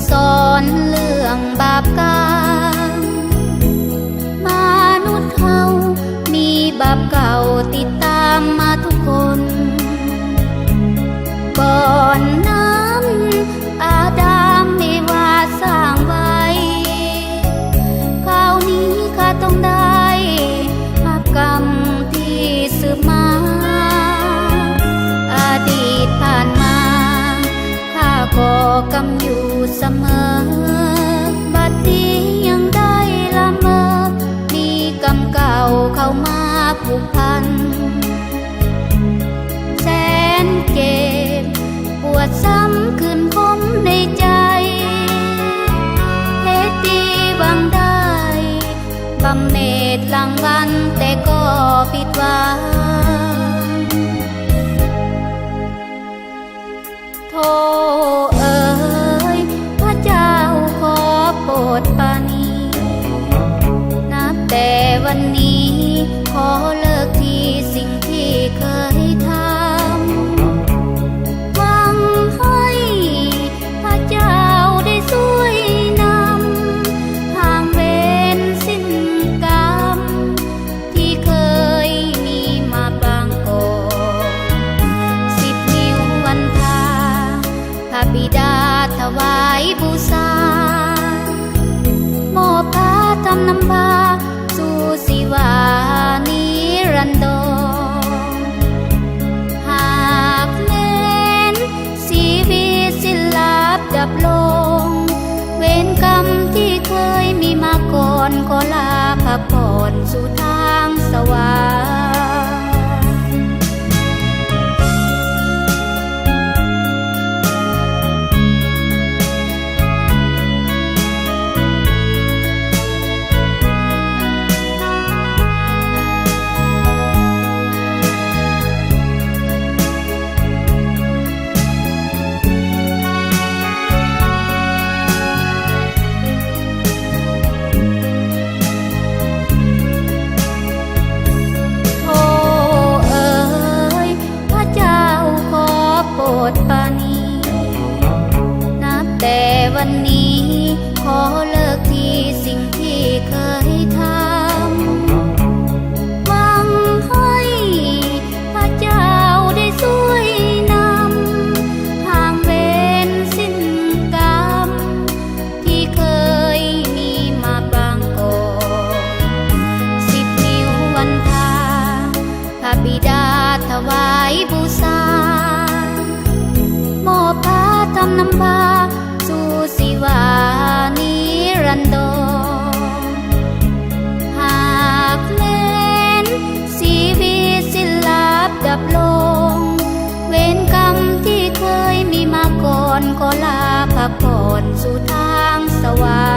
สอนเรื่องบาปกรรมมนุษย์เขามีบาปเก่าติดตามมาทุกคนก่อนนั้นอาดัมเอวาสร้างไว้คราวนี้ข้าต้องได้บาปกรรมที่สืบมาอดีตผ่านมาข้าก่อกรรมอยู่เสมอบัดนี้ยังได้ละเมอมีกรรมเก่าเข้ามาผูกพันแสนเจ็บปวดซ้ำคืนคมในใจเหตุดีหวังได้บำเหน็จรางวัลแต่ก็ผิดหวังโธ่เอ๋ยพระเจ้าขอโปรดปราณีนับแต่วันนี้ขอเลิกที่สิ่งที่เคยทำหวังให้พระเจ้าได้ช่วยนำห่างเวรสิ้นกรรมที่เคยมีมาบางก่อน10 นิ้ววันทาพระบิดาถวายบูชามอบพระธรรมนำพาสู่สิวานิรันดรหากแม้นชีวิตสิ้นลับดับลงเวรกรรมที่เคยมีมาก่อนขอลาพักผ่อนสู่ทางสวรรค์วันนี้ขอเลิกที่สิ่งที่เคยทำหวังให้พระเจ้าได้ช่วยนำห่างเวรสิ้นกรรมที่เคยมีมาบางก่อน10 นิ้ววันทาพระบิดาถวายบูชามอบพระธรรมนำพาสู่สิวานิรันดรหากแม้นชีวิตสิ้นลับดับลงเวรกรรมที่เคยมีมาก่อนขอลาพักผ่อนสู่ทางสวรรค์